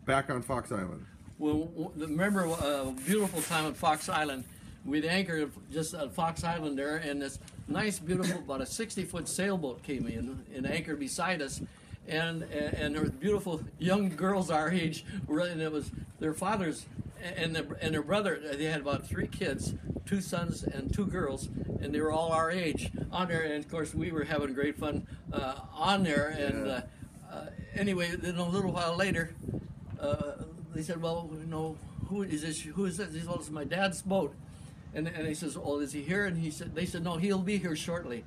Back on Fox Island. Well, remember a beautiful time at Fox Island. We'd anchored just at Fox Island there, and this nice, beautiful, about a 60-foot sailboat came in and anchored beside us. And there were beautiful young girls our age, and it was their fathers and their brother. They had about 3 kids, 2 sons and 2 girls, and they were all our age on there. And of course, we were having great fun on there. And anyway, then a little while later, they said, "Well, you know, who is this? Who is this?" He said, "Well, it's my dad's boat." And he says, "Oh, is he here?" And they said, "No, he'll be here shortly."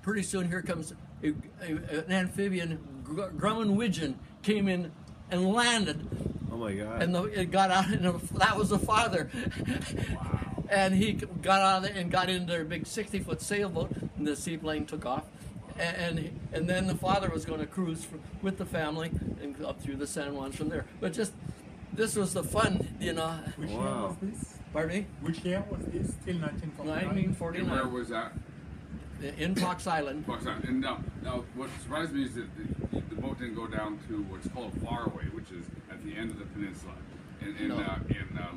Pretty soon, here comes an amphibian Grumman Widgeon came in and landed. Oh my God! And it got out, and that was the father. Wow! And he got out there and got into their big 60-foot sailboat, and the seaplane took off. And then the father was going to cruise with the family and up through the San Juans from there. But just this was the fun, you know. Which year was this? Pardon me? Which year was this? Still 1949? 1949. And where was that? In Fox Island. Fox Island. And now what surprised me is that the boat didn't go down to what's called Faraway, which is at the end of the peninsula, in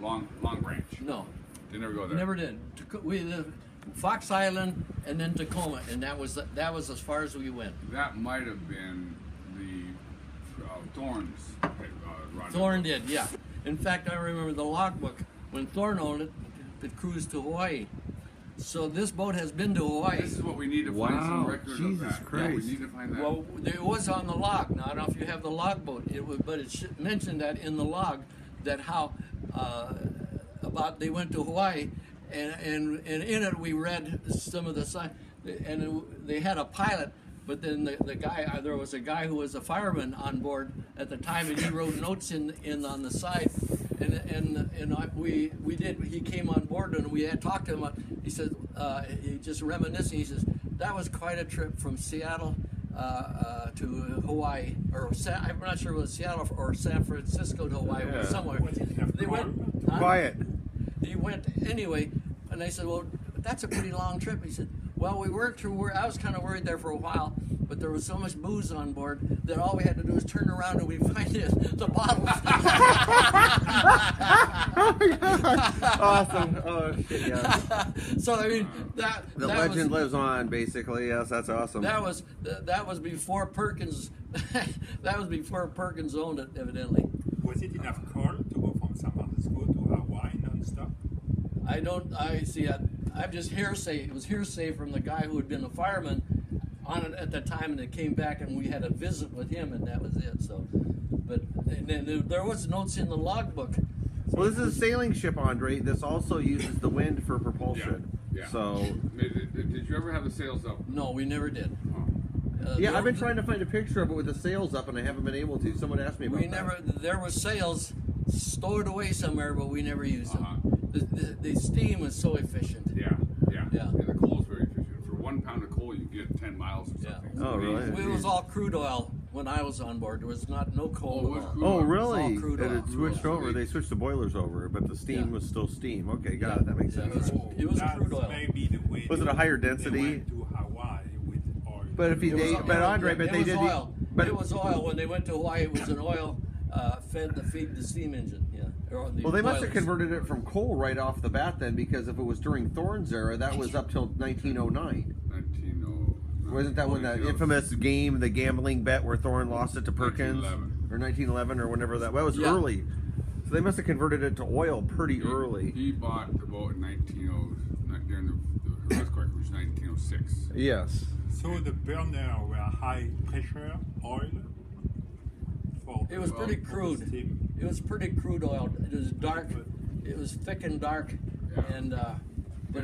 Long Branch. No. They never go there. Never did. We lived Fox Island and then Tacoma, and that was as far as we went. That might have been the Thorns. Thorn did, yeah. In fact, I remember the logbook when Thorn owned it. It cruised to Hawaii. So this boat has been to Hawaii. This is what we need to find some record of Jesus that. Christ. Yeah, we need to find that. Well, it was on the log. Now I don't know if you have the logboat. But it mentioned that in the log that how about they went to Hawaii, and in it we read some of the sign, and they had a pilot. But then the guy, there was a guy who was a fireman on board at the time, and he wrote notes in on the side, we did. He came on board, and we had talked to him. He said he just reminiscing. He says that was quite a trip from Seattle to Hawaii, or I'm not sure if it was Seattle or San Francisco to Hawaii, Yeah. but somewhere. They went. Quiet. He went anyway, and they said, "Well, that's a pretty long trip." He said, "Well, we worked through. I was kind of worried there for a while, but there was so much booze on board that all we had to do was turn around and we find the bottles." Oh my God! Awesome. Oh shit! Yeah. So I mean The legend lives on, basically. Yes, that's awesome. That was before Perkins. That was before Perkins owned it, evidently. Was it enough coal to go from San Francisco to Hawaii non-stop? I see. I'm just hearsay. It was hearsay from the guy who had been a fireman on it at the time, and it came back, and we had a visit with him, and that was it. So, but and then there was notes in the logbook. Well, this is a sailing ship, Andre. This also uses the wind for propulsion. Yeah. So. Did you ever have the sails up? No, we never did. Yeah, I've been trying to find a picture of it with the sails up, and I haven't been able to. Someone asked me about that. There were sails stored away somewhere, but we never used them. The steam was so efficient. Yeah. And the coal is very efficient. For 1 pound of coal, you get 10 miles or something. Oh, really? It was all crude oil when I was on board. There was no coal at all. Oh, really? It was all crude And oil. it switched over. They switched the boilers over, but the steam was still steam. Okay, got it. That makes sense. It was crude oil. Maybe the way Was it a higher they density? went to Hawaii with oil. But if Andre, but they did. Oil. But it was oil when they went to Hawaii. It was an oil fed to feed the steam engine. Yeah. Well, they must have converted it from coal right off the bat then, because if it was during Thorn's era, that was up till 1909. Wasn't that when that infamous game, the gambling bet where Thorn lost it to Perkins? 1911. Or 1911 or whenever that was early. So they must have converted it to oil pretty early. He bought the boat in during the earthquake, which was 1906. Yes. So the burner were high pressure oil? It was pretty crude. It was pretty crude oil. It was dark. It was thick and dark, and but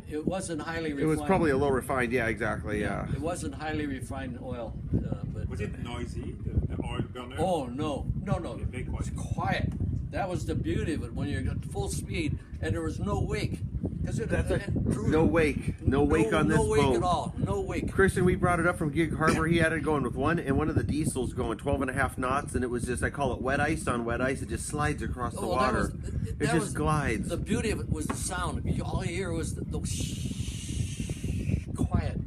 it wasn't highly refined. It was probably a low refined. Yeah, exactly. Yeah. It wasn't highly refined oil. But was it noisy, the oil burner? Oh no. It was quiet. That was the beauty of it when you're at full speed and there was no wake. No wake on this boat. No wake at all. No wake. Christian, we brought it up from Gig Harbor. He had it going with one of the diesels going 12.5 knots, and it was just, I call it wet ice on wet ice. It just slides across the water. It just glides. The beauty of it was the sound. All you hear was the quiet.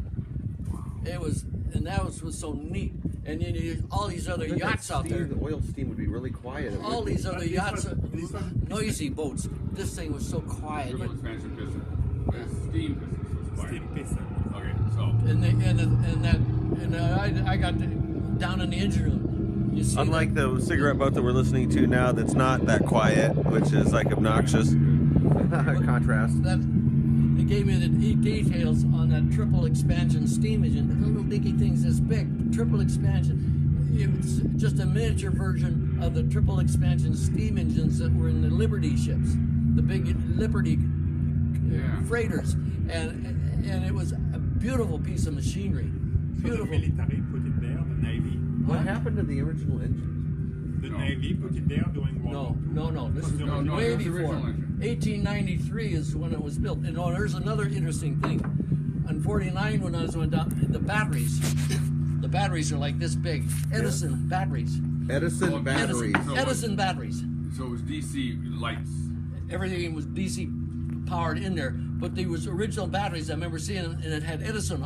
It was, and that was so neat. And then all these other yachts out there. The oil steam would be really quiet. All these other yachts, noisy boats. This thing was so quiet. Triple expansion piston. Steam piston. So Steam piston. Okay, so. I got down in the engine room. You see Unlike the cigarette boat that we're listening to now, that's not that quiet, which is like obnoxious. Contrast. They gave me the details on that triple expansion steam engine. The little dinky thing's this big, triple expansion. It's just a miniature version of the triple expansion steam engines that were in the Liberty ships, the big Liberty freighters, and it was a beautiful piece of machinery. Beautiful. So the military put it there, the Navy. What happened to the original engine? The Navy put it there during World War II. No. This is way before. 1893 is when it was built. And there's another interesting thing. On 49, when I went down, the batteries are like this big. Edison batteries. Edison batteries. Edison batteries. So it was DC lights. Everything was DC powered in there, but there was original batteries I remember seeing, and it had Edison